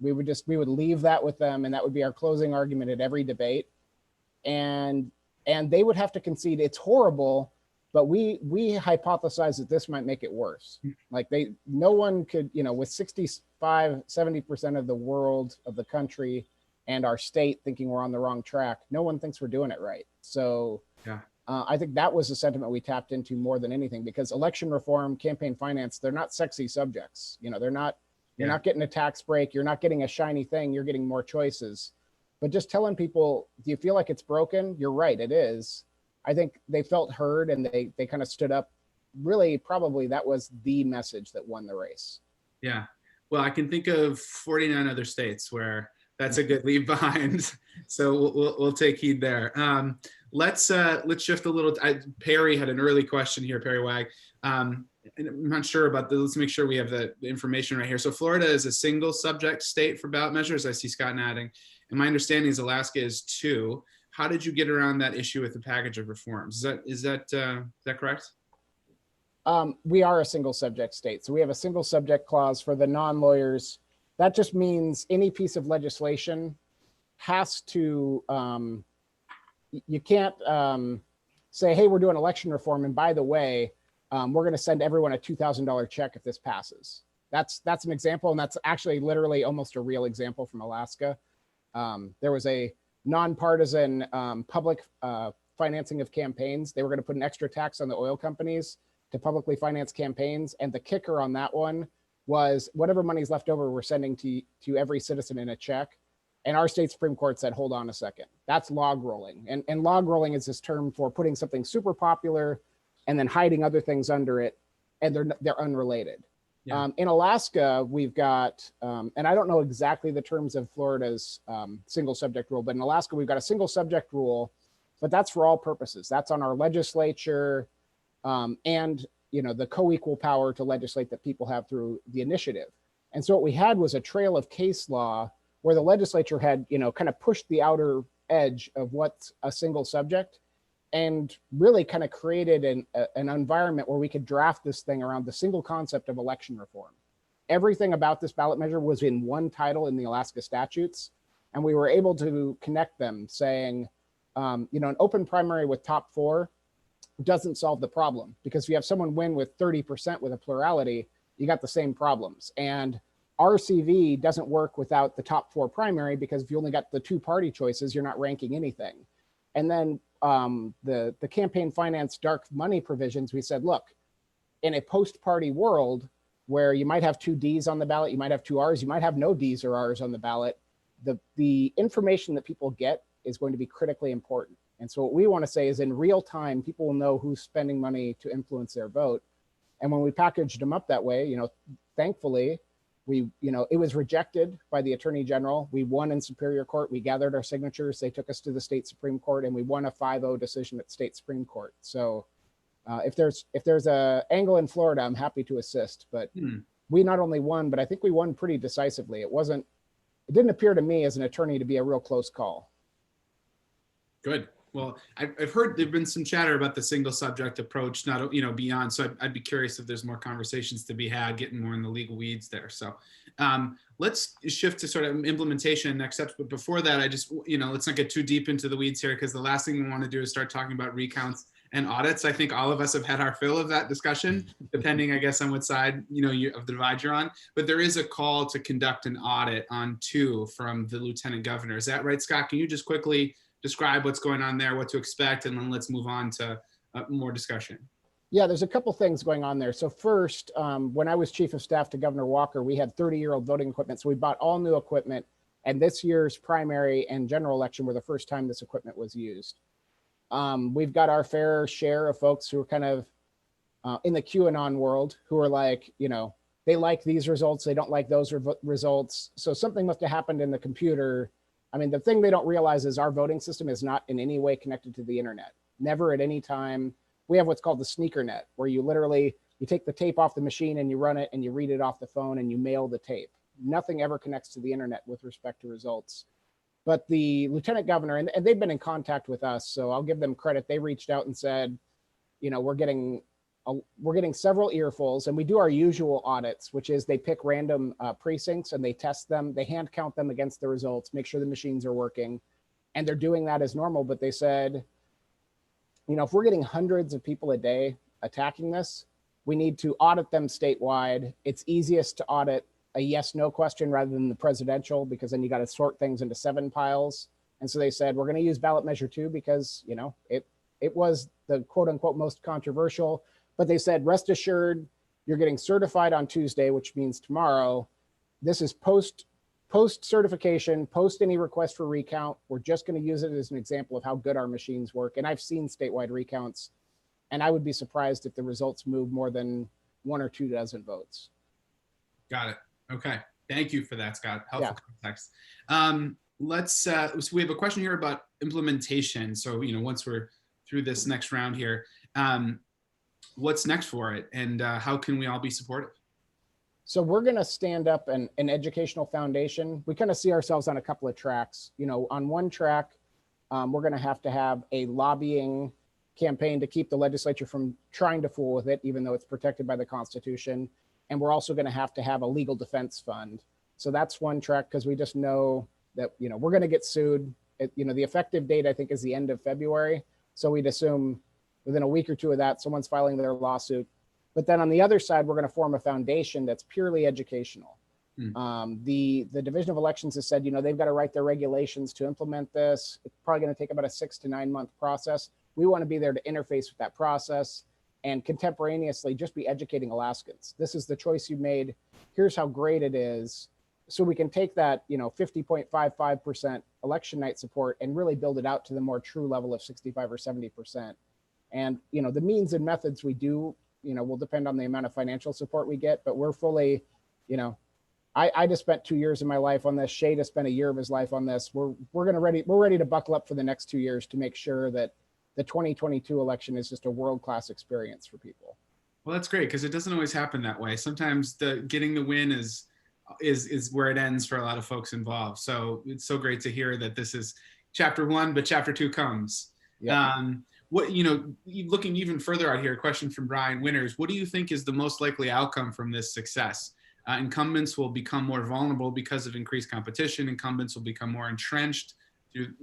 We would leave that with them, and that would be our closing argument at every debate. And they would have to concede it's horrible, but we hypothesize that this might make it worse. Like no one could, with 65-70% of the world, of the country, and our state thinking we're on the wrong track, no one thinks we're doing it right. So yeah. I think that was the sentiment we tapped into more than anything, because election reform, campaign finance, they're not sexy subjects. You're not getting a tax break. You're not getting a shiny thing. You're getting more choices. But just telling people, do you feel like it's broken? You're right, it is. I think they felt heard, and they kind of stood up. Really, probably that was the message that won the race. Yeah. Well, I can think of 49 other states where that's a good leave behind. So we'll take heed there. Let's shift a little. Perry had an early question here, Perry Wag. I'm not sure about this. Let's make sure we have the information right here. So Florida is a single subject state for ballot measures. I see Scott nodding. And my understanding is Alaska is 2. How did you get around that issue with the package of reforms? Is that correct? We are a single subject state. So we have a single subject clause for the non-lawyers. That just means any piece of legislation has to you can't say, hey, we're doing election reform, and by the way, we're going to send everyone a $2,000 check if this passes. That's an example, and that's actually literally almost a real example from Alaska. There was a nonpartisan public financing of campaigns. They were going to put an extra tax on the oil companies to publicly finance campaigns, and the kicker on that one was whatever money's left over, we're sending to every citizen in a check. And our state Supreme Court said, hold on a second, that's log rolling. And log rolling is this term for putting something super popular and then hiding other things under it, and they're unrelated. Yeah. In Alaska, we've got, and I don't know exactly the terms of Florida's single subject rule, but in Alaska, we've got a single subject rule, but that's for all purposes. That's on our legislature and the co-equal power to legislate that people have through the initiative. And so what we had was a trail of case law where the legislature had, kind of pushed the outer edge of what's a single subject and really kind of created an environment where we could draft this thing around the single concept of election reform. Everything about this ballot measure was in one title in the Alaska statutes, and we were able to connect them saying, an open primary with top 4 doesn't solve the problem, because if you have someone win with 30% with a plurality, you got the same problems. And RCV doesn't work without the top 4 primary, because if you only got the 2 party choices, you're not ranking anything. And then the campaign finance dark money provisions, we said, look, in a post-party world where you might have 2 Ds on the ballot, you might have 2 Rs, you might have no Ds or Rs on the ballot, the information that people get is going to be critically important. And so what we want to say is, in real time, people will know who's spending money to influence their vote. And when we packaged them up that way, thankfully, it was rejected by the Attorney General. We won in Superior Court. We gathered our signatures. They took us to the state Supreme Court, and we won a 5-0 decision at state Supreme Court. So if there's a angle in Florida, I'm happy to assist. But we not only won, but I think we won pretty decisively. It didn't appear to me as an attorney to be a real close call. Good. Well, I've heard there've been some chatter about the single subject approach, not beyond. So I'd be curious if there's more conversations to be had, getting more in the legal weeds there. So let's shift to sort of implementation and next steps. But before that, I just let's not get too deep into the weeds here, because the last thing we want to do is start talking about recounts and audits. I think all of us have had our fill of that discussion, depending, I guess, on what side of the divide you're on. But there is a call to conduct an audit on 2 from the Lieutenant Governor. Is that right, Scott? Can you just quickly describe what's going on there, what to expect, and then let's move on to more discussion. Yeah, there's a couple things going on there. So first, when I was chief of staff to Governor Walker, we had 30-year-old voting equipment. So we bought all new equipment, and this year's primary and general election were the first time this equipment was used. We've got our fair share of folks who are kind of in the QAnon world, who are like, they like these results, they don't like those results. So something must have happened in the computer. I mean, the thing they don't realize is our voting system is not in any way connected to the internet. Never at any time. We have what's called the sneaker net, where you take the tape off the machine and you run it and you read it off the phone and you mail the tape. Nothing ever connects to the internet with respect to results. But the Lieutenant Governor, and they've been in contact with us, so I'll give them credit. They reached out and said, we're getting several earfuls, and we do our usual audits, which is they pick random precincts and they test them, they hand count them against the results, make sure the machines are working, and they're doing that as normal. But they said, if we're getting hundreds of people a day attacking this, we need to audit them statewide. It's easiest to audit a yes/no question rather than the presidential, because then you got to sort things into 7 piles. And so they said, we're going to use ballot measure 2 because, it was the quote unquote most controversial. But they said, rest assured, you're getting certified on Tuesday, which means tomorrow. This is post certification, post any request for recount. We're just going to use it as an example of how good our machines work. And I've seen statewide recounts, and I would be surprised if the results move more than 1 or 2 dozen votes. Got it. Okay. Thank you for that, Scott. Helpful context. So we have a question here about implementation. So, once we're through this next round here, what's next for it, and how can we all be supportive? So we're going to stand up an educational foundation. We kind of see ourselves on a couple of tracks. On one track, we're going to have a lobbying campaign to keep the legislature from trying to fool with it, even though it's protected by the Constitution. And we're also going to have a legal defense fund. So that's one track, because we just know that, we're going to get sued. The effective date, I think, is the end of February. So we'd assume within a week or two of that, someone's filing their lawsuit. But then on the other side, we're going to form a foundation that's purely educational. The Division of Elections has said, they've got to write their regulations to implement this. It's probably going to take about a 6 to 9 month process. We want to be there to interface with that process and contemporaneously just be educating Alaskans. This is the choice you made. Here's how great it is. So we can take that, 50.55% election night support and really build it out to the more true level of 65 or 70%. And, the means and methods we do, will depend on the amount of financial support we get, but we're fully, I just spent 2 years of my life on this. Shea just spent a year of his life on this. We're ready to buckle up for the next 2 years to make sure that the 2022 election is just a world-class experience for people. Well, that's great, because it doesn't always happen that way. Sometimes getting the win is where it ends for a lot of folks involved. So it's so great to hear that this is chapter 1, but chapter 2 comes. Yeah. Looking even further out here, a question from Brian Winters: what do you think is the most likely outcome from this success? Incumbents will become more vulnerable because of increased competition. Incumbents will become more entrenched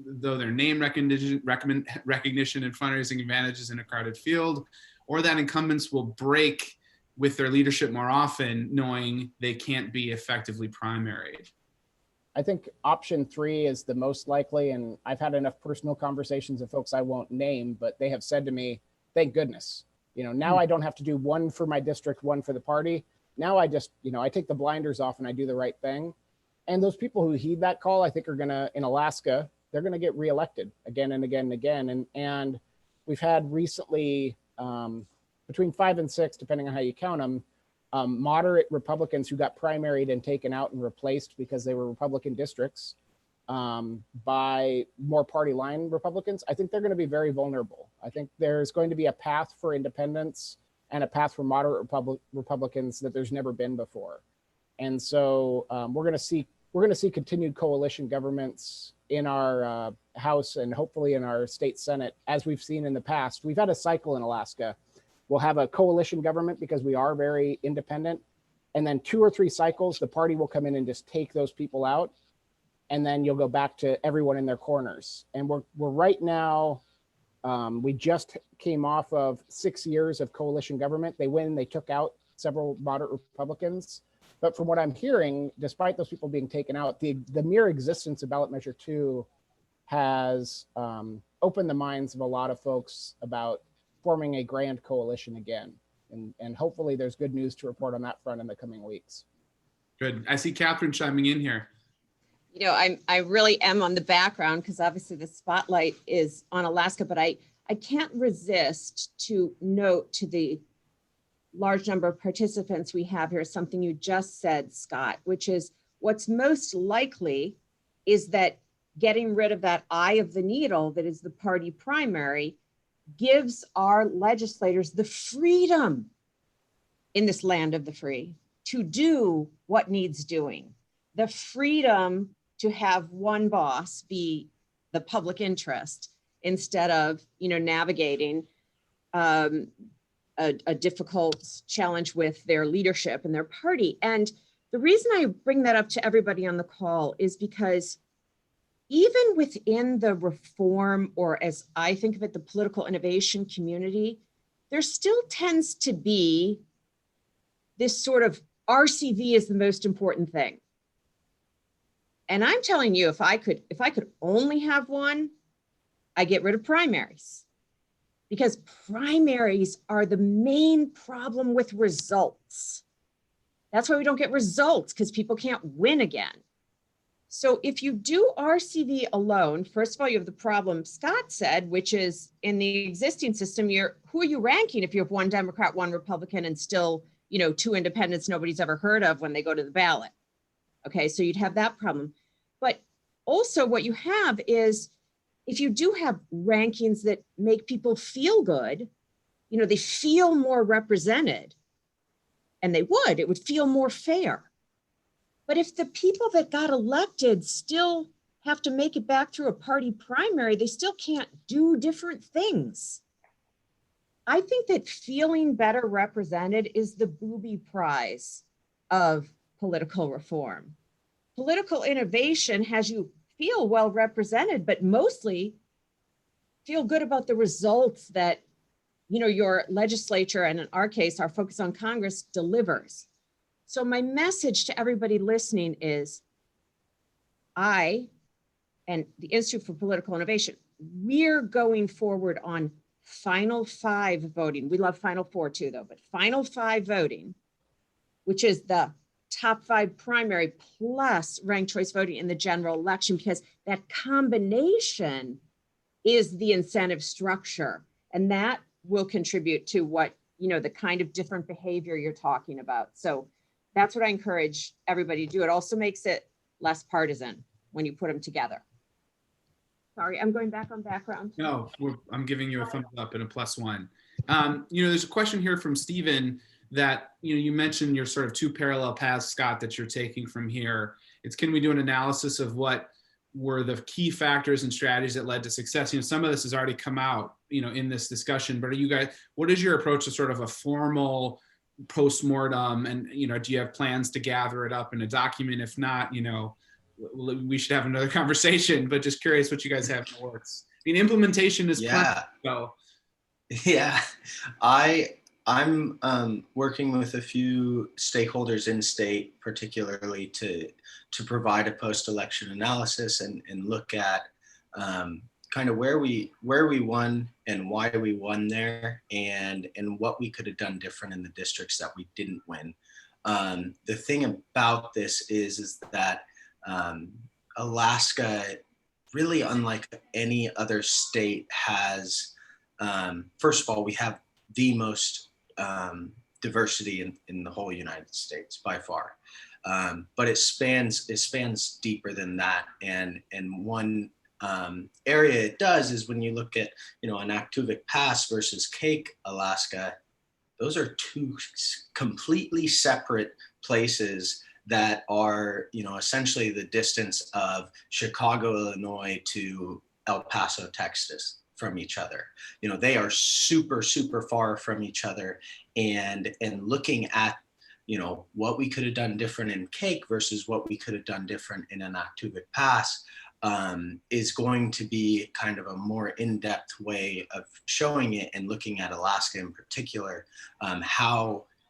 though their name recognition and fundraising advantages in a crowded field, or that incumbents will break with their leadership more often, knowing they can't be effectively primaried. I think option 3 is the most likely, and I've had enough personal conversations with folks I won't name, but they have said to me, thank goodness, now I don't have to do one for my district, one for the party. Now I just, I take the blinders off and I do the right thing. And those people who heed that call, I think are gonna, in Alaska, they're gonna get reelected again and again and again. And we've had recently, between 5 and 6, depending on how you count them, moderate Republicans who got primaried and taken out and replaced because they were Republican districts by more party line Republicans. I think they're going to be very vulnerable. I think there's going to be a path for independents and a path for moderate Republicans that there's never been before. And so we're going to see continued coalition governments in our House and hopefully in our state Senate, as we've seen in the past. We've had a cycle in Alaska. We'll have a coalition government because we are very independent. And then 2 or 3 cycles, the party will come in and just take those people out. And then you'll go back to everyone in their corners. And we're right now, we just came off of 6 years of coalition government. They took out several moderate Republicans. But from what I'm hearing, despite those people being taken out, the mere existence of ballot measure 2 has opened the minds of a lot of folks about forming a grand coalition again. And hopefully there's good news to report on that front in the coming weeks. Good. I see Catherine chiming in here. I really am on the background because obviously the spotlight is on Alaska, but I can't resist to note to the large number of participants we have here something you just said, Scott, which is what's most likely is that getting rid of that eye of the needle that is the party primary gives our legislators the freedom in this land of the free to do what needs doing, the freedom to have one boss be the public interest instead of, navigating a difficult challenge with their leadership and their party. And the reason I bring that up to everybody on the call is because even within the reform, or as I think of it, the political innovation community, there still tends to be this sort of RCV is the most important thing. And I'm telling you, if I could only have one, I get rid of primaries, because primaries are the main problem with results. That's why we don't get results, because people can't win again. So if you do RCV alone, first of all, you have the problem Scott said, which is in the existing system, who are you ranking if you have one Democrat, one Republican, and still, 2 independents nobody's ever heard of when they go to the ballot? Okay, so you'd have that problem. But also what you have is, if you do have rankings that make people feel good, they feel more represented, and it would feel more fair. But if the people that got elected still have to make it back through a party primary, they still can't do different things. I think that feeling better represented is the booby prize of political reform. Political innovation has you feel well represented, but mostly feel good about the results that, you know, your legislature, and in our case, our focus on Congress, delivers. So my message to everybody listening is, I and the Institute for Political Innovation, we're going forward on final 5 voting. We love final 4 too, though, but final 5 voting, which is the top 5 primary plus ranked choice voting in the general election, because that combination is the incentive structure. And that will contribute to what, you know, the kind of different behavior you're talking about. So that's what I encourage everybody to do. It also makes it less partisan when you put them together. Sorry, I'm going back on background. No, I'm giving you a thumbs up and a +1. You know, there's a question here from Stephen that, you know, you mentioned your sort of 2 parallel paths, Scott, that you're taking from here. It's, can we do an analysis of what were the key factors and strategies that led to success? You know, some of this has already come out, you know, in this discussion, but are you guys, what is your approach to sort of a formal postmortem? And, you know, do you have plans to gather it up in a document? If not, you know, we should have another conversation, but just curious what you guys have in the works. I mean, implementation is plenty, so. Yeah, I'm working with a few stakeholders in state, particularly to provide a post-election analysis and look at kind of where we won and why we won there, and what we could have done different in the districts that we didn't win. The thing about this is that Alaska, really unlike any other state, has, first of all, we have the most diversity in the whole United States by far. But it spans deeper than that. And one area it does is when you look at, you know, an Aktuvic Pass versus Cake, Alaska, those are 2 completely separate places that are, you know, essentially the distance of Chicago, Illinois to El Paso, Texas from each other. You know, they are super, super far from each other, and looking at, you know, what we could have done different in Cake versus what we could have done different in an Aktuvic Pass is going to be kind of a more in-depth way of showing it, and looking at Alaska in particular,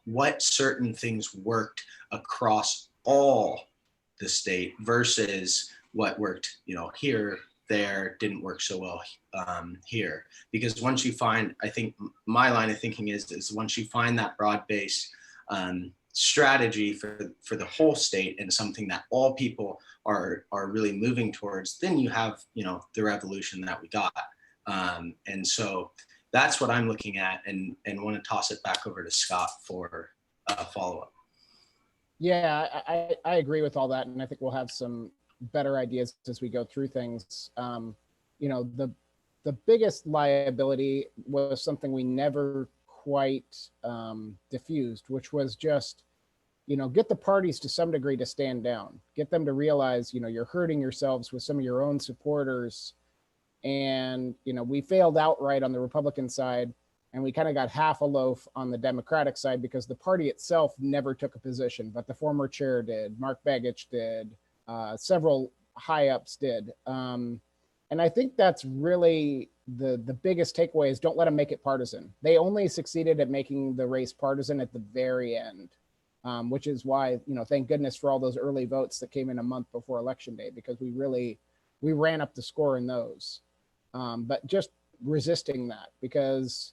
what certain things worked across all the state versus what worked, you know, here, there, didn't work so well here. Because once you find, I think my line of thinking is once you find that broad-based strategy for the whole state, and something that all people are really moving towards, then you have, you know, the revolution that we got. And so that's what I'm looking at, and want to toss it back over to Scott for a follow-up. Yeah, I agree with all that, and I think we'll have some better ideas as we go through things. You know, the biggest liability was something we never quite diffused, which was just, you know, get the parties to some degree to stand down, get them to realize, you know, you're hurting yourselves with some of your own supporters. And, you know, we failed outright on the Republican side, and we kind of got half a loaf on the Democratic side because the party itself never took a position, but the former chair did, Mark Begich did, several high ups did. And I think that's really the biggest takeaway is don't let them make it partisan. They only succeeded at making the race partisan at the very end, which is why, you know, thank goodness for all those early votes that came in a month before Election Day, because we ran up the score in those. But just resisting that, because,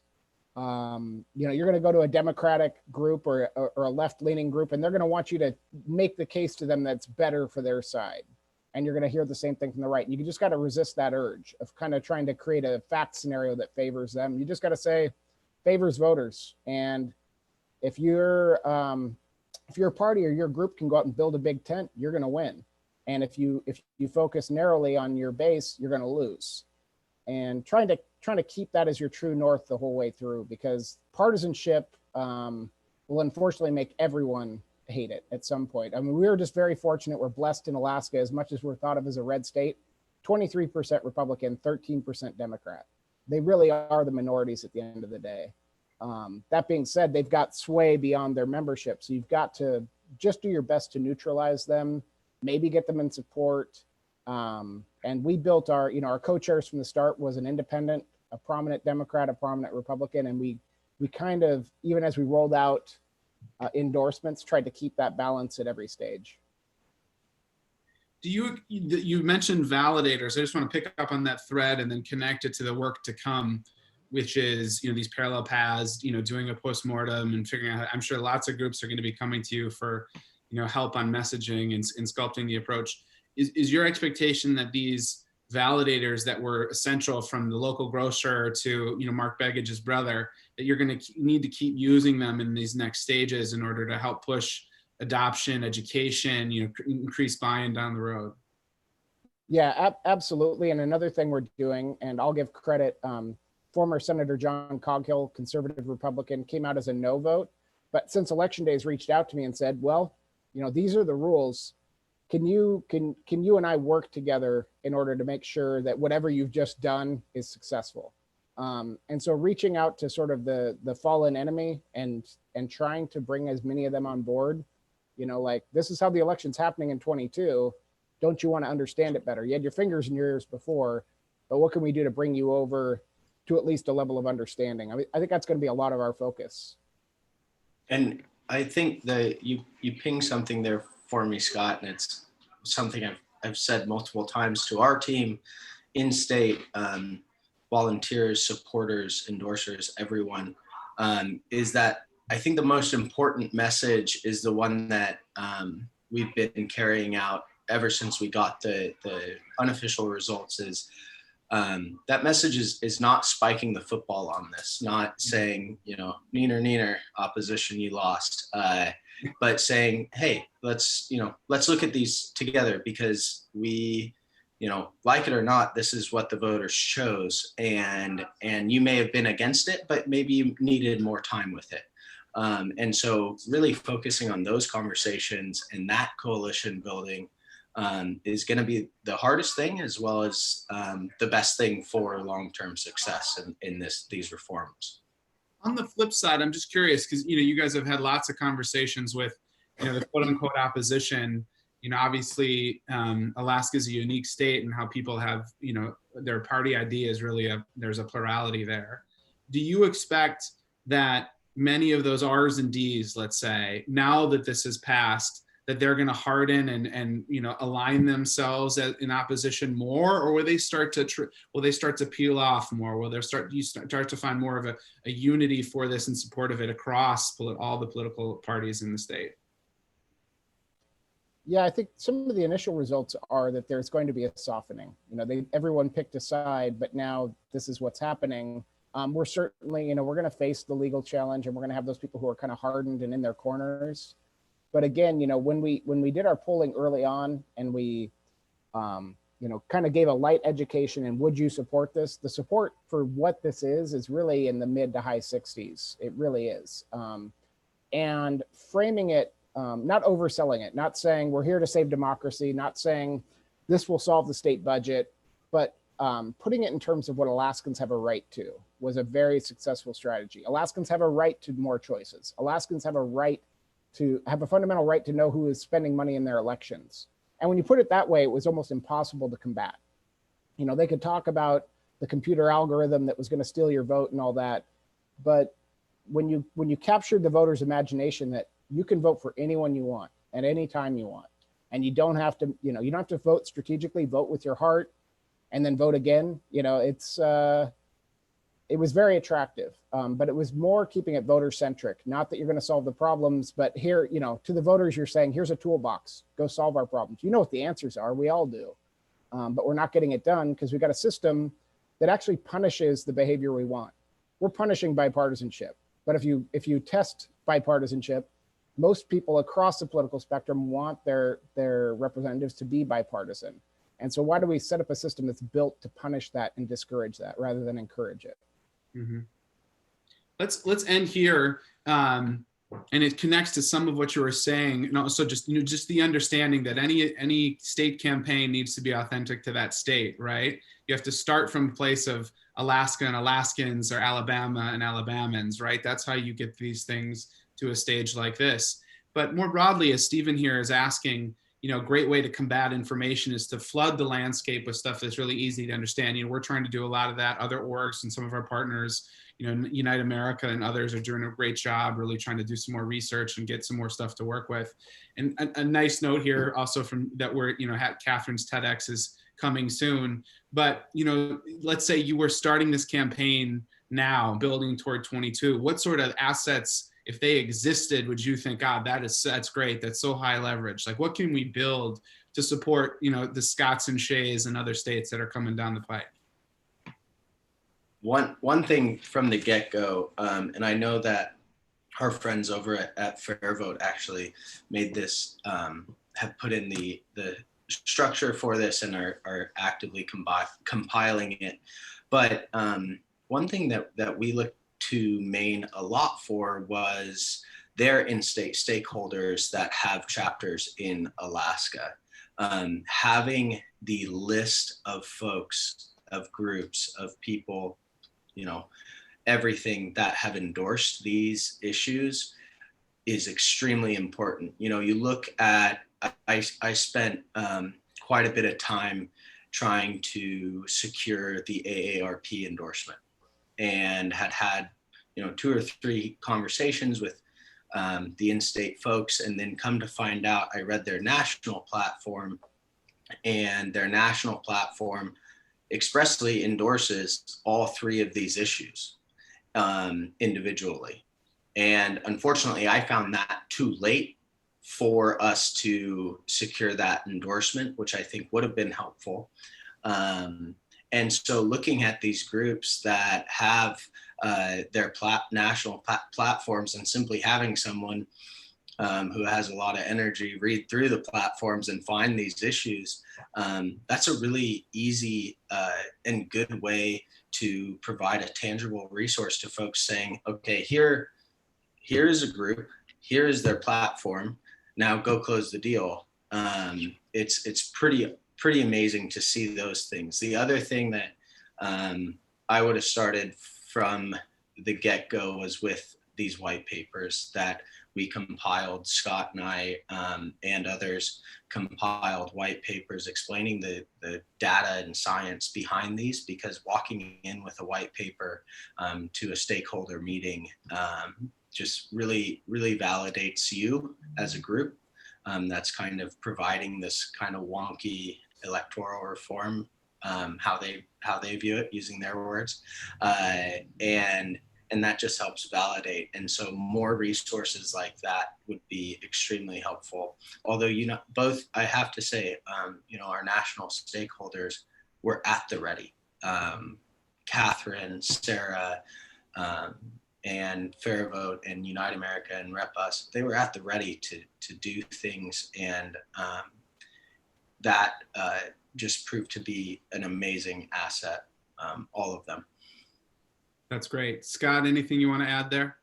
you know, you're going to go to a Democratic group or a left-leaning group, and they're going to want you to make the case to them that's better for their side. And you're going to hear the same thing from the right. And you just got to resist that urge of kind of trying to create a fact scenario that favors them. You just got to say favors voters. And if your party or your group can go out and build a big tent, you're going to win. And if you focus narrowly on your base, you're going to lose. And trying to keep that as your true north the whole way through, because partisanship will unfortunately make everyone hate it at some point. I mean, we were just very fortunate. We're blessed in Alaska, as much as we're thought of as a red state, 23% Republican, 13% Democrat. They really are the minorities at the end of the day. That being said, they've got sway beyond their membership. So you've got to just do your best to neutralize them, maybe get them in support, And we built our co-chairs from the start was an independent, a prominent Democrat, a prominent Republican, and we kind of, even as we rolled out endorsements, tried to keep that balance at every stage. You mentioned validators. I just want to pick up on that thread and then connect it to the work to come, which is, these parallel paths, doing a postmortem and figuring out, I'm sure lots of groups are going to be coming to you for, help on messaging and sculpting the approach. Is your expectation that these validators that were essential, from the local grocer to, Mark Beggage's brother, that you're going to need to keep using them in these next stages in order to help push adoption, education, increase buy-in down the road? Yeah, absolutely. And another thing we're doing, and I'll give credit, former Senator John Coghill, conservative Republican, came out as a no vote, but since election days reached out to me and said, well, these are the rules. Can you and I work together in order to make sure that whatever you've just done is successful? And so reaching out to sort of the fallen enemy and trying to bring as many of them on board, like, this is how the election's happening in 22. Don't you want to understand it better? You had your fingers in your ears before, but what can we do to bring you over to at least a level of understanding? I think that's going to be a lot of our focus. And I think that you pinged something there for me, Scott, and it's something I've said multiple times to our team in state, volunteers, supporters, endorsers, everyone, is that I think the most important message is the one that we've been carrying out ever since we got the unofficial results, is that message is not spiking the football on this, not saying, neener, opposition, you lost, but saying, hey, let's look at these together, because we, like it or not, this is what the voters chose, and you may have been against it, but maybe you needed more time with it. And so really focusing on those conversations and that coalition building is going to be the hardest thing, as well as the best thing for long-term success in these reforms. On the flip side, I'm just curious, because you guys have had lots of conversations with the quote unquote opposition. Obviously Alaska is a unique state, and how people have their party ID is really there's a plurality there. Do you expect that many of those R's and D's, let's say, now that this has passed, that they're going to harden and align themselves in opposition more, or will they start to peel off more? Will you start to find more of a unity for this and support of it across all the political parties in the state? Yeah, I think some of the initial results are that there's going to be a softening. Everyone picked a side, but now this is what's happening. We're certainly, we're going to face the legal challenge, and we're going to have those people who are kind of hardened and in their corners. But again, when we did our polling early on, and we, kind of gave a light education and would you support this? The support for what this is really in the mid to high 60s. It really is. And framing it, not overselling it, not saying we're here to save democracy, not saying this will solve the state budget, but putting it in terms of what Alaskans have a right to was a very successful strategy. Alaskans have a right to more choices. Alaskans have a fundamental right to know who is spending money in their elections. And when you put it that way, it was almost impossible to combat. They could talk about the computer algorithm that was going to steal your vote and all that, but when you captured the voters' imagination that you can vote for anyone you want at any time you want, and you don't have to, you don't have to vote strategically, vote with your heart, and then vote again. It was very attractive, but it was more keeping it voter centric. Not that you're going to solve the problems, but here, to the voters, you're saying, here's a toolbox, go solve our problems. You know what the answers are, we all do, but we're not getting it done because we've got a system that actually punishes the behavior we want. We're punishing bipartisanship, but if you test bipartisanship, most people across the political spectrum want their representatives to be bipartisan. And so why do we set up a system that's built to punish that and discourage that rather than encourage it? Mm-hmm. Let's end here, and it connects to some of what you were saying, and also just the understanding that any state campaign needs to be authentic to that state, right? You have to start from a place of Alaska and Alaskans, or Alabama and Alabamans, right? That's how you get these things to a stage like this. But more broadly, as Stephen here is asking, great way to combat information is to flood the landscape with stuff that's really easy to understand. We're trying to do a lot of that. Other orgs and some of our partners, Unite America and others are doing a great job really trying to do some more research and get some more stuff to work with. And a nice note here also from that we're, Catherine's TEDx is coming soon. But, let's say you were starting this campaign now, building toward 22. What sort of assets, if they existed, would you think, God, that's great. That's so high leverage. Like, what can we build to support, the Scotts and Sheas and other states that are coming down the pike? One thing from the get-go, and I know that our friends over at Fair Vote actually made this, have put in the structure for this and are actively compiling it. But one thing that we looked to Maine a lot for was their in-state stakeholders that have chapters in Alaska. Having the list of folks, of groups, of people, everything that have endorsed these issues is extremely important. You look at, I spent quite a bit of time trying to secure the AARP endorsement, and had 2 or 3 conversations with the in-state folks, and then come to find out, I read their national platform, and their national platform expressly endorses all 3 of these issues individually. And unfortunately, I found that too late for us to secure that endorsement, which I think would have been helpful. And so looking at these groups that have their national platforms, and simply having someone who has a lot of energy read through the platforms and find these issues, that's a really easy and good way to provide a tangible resource to folks, saying, okay, here is a group, here is their platform, now go close the deal. It's pretty amazing to see those things. The other thing that I would have started from the get-go was with these white papers that we compiled. Scott and I and others compiled white papers explaining the data and science behind these, because walking in with a white paper to a stakeholder meeting just really validates you as a group that's kind of providing this kind of wonky electoral reform, how they view it, using their words, and that just helps validate. And so more resources like that would be extremely helpful. Although, both, I have to say, our national stakeholders were at the ready. Catherine, Sarah, and Fair Vote and Unite America and Rep Us, they were at the ready to do things. And that just proved to be an amazing asset, all of them. That's great. Scott, anything you want to add there?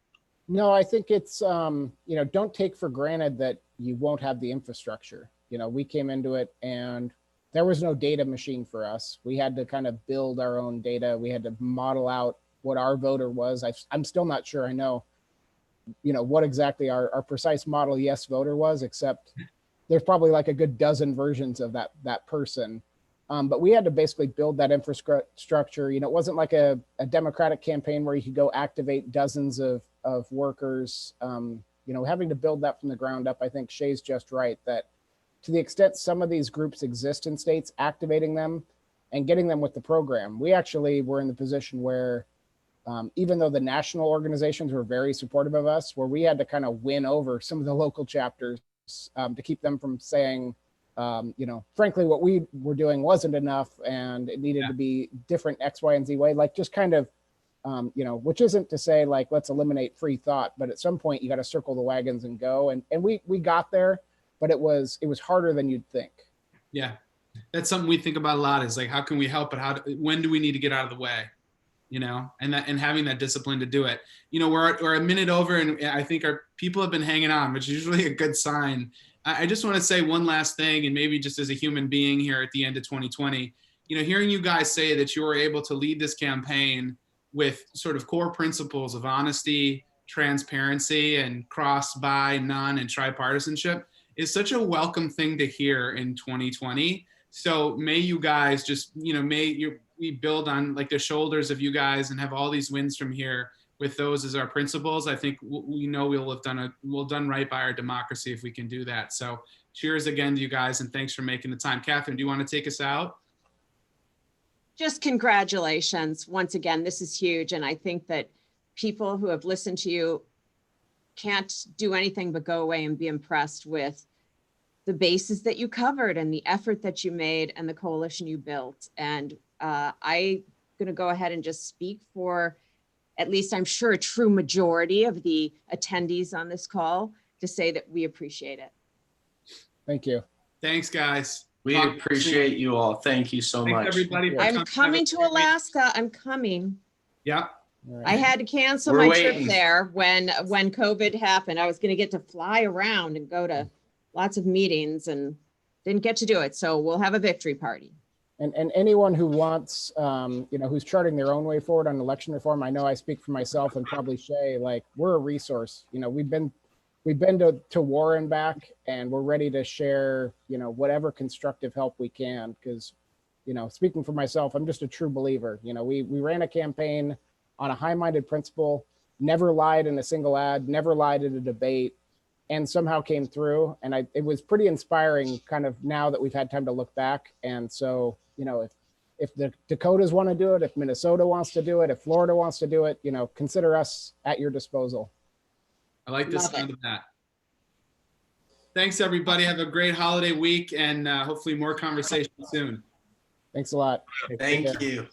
No, I think it's, don't take for granted that you won't have the infrastructure. We came into it and there was no data machine for us. We had to kind of build our own data. We had to model out what our voter was. I'm still not sure I know, what exactly our precise Model Yes voter was, except there's probably like a good dozen versions of that person. But we had to basically build that infrastructure. It wasn't like a Democratic campaign where you could go activate dozens of workers. Having to build that from the ground up, I think Shea's just right, that to the extent some of these groups exist in states, activating them and getting them with the program. We actually were in the position where, even though the national organizations were very supportive of us, where we had to kind of win over some of the local chapters to keep them from saying, frankly, what we were doing wasn't enough and it needed to be different X, Y, and Z way, like just kind of, which isn't to say like, let's eliminate free thought, but at some point you got to circle the wagons and go. And we got there, but it was harder than you'd think. Yeah. That's something we think about a lot, is like, how can we help, but when do we need to get out of the way? And having that discipline to do it. We're a minute over, and I think our people have been hanging on, which is usually a good sign. I just want to say one last thing, and maybe just as a human being here at the end of 2020, hearing you guys say that you were able to lead this campaign with sort of core principles of honesty, transparency, and cross, bi, non, and tripartisanship is such a welcome thing to hear in 2020. So may you guys just, we build on like the shoulders of you guys and have all these wins from here with those as our principles. I think we know we'll have done right by our democracy if we can do that. So cheers again to you guys, and thanks for making the time. Catherine, do you want to take us out? Just congratulations. Once again, this is huge. And I think that people who have listened to you can't do anything but go away and be impressed with the bases that you covered and the effort that you made and the coalition you built. And I'm going to go ahead and just speak for at least, I'm sure, a true majority of the attendees on this call to say that we appreciate it. Thank you. Thanks, guys. We appreciate you all. Thank you so much. Everybody. I'm coming to Alaska. I'm coming. Yeah. All I right. had to cancel We're my waiting. trip there when COVID happened. I was going to get to fly around and go to lots of meetings and didn't get to do it. So we'll have a victory party. And anyone who wants, who's charting their own way forward on election reform, I know I speak for myself and probably Shea, like we're a resource. We've been to war and back, and we're ready to share, whatever constructive help we can. Because, speaking for myself, I'm just a true believer. We ran a campaign on a high-minded principle, never lied in a single ad, never lied in a debate, and somehow came through. And it was pretty inspiring kind of now that we've had time to look back. And so, if the Dakotas want to do it, if Minnesota wants to do it, if Florida wants to do it, consider us at your disposal. I like the Love sound it. of that. Thanks, everybody. Have a great holiday week, and hopefully more conversation soon. Thanks a lot. Take Thank care. you.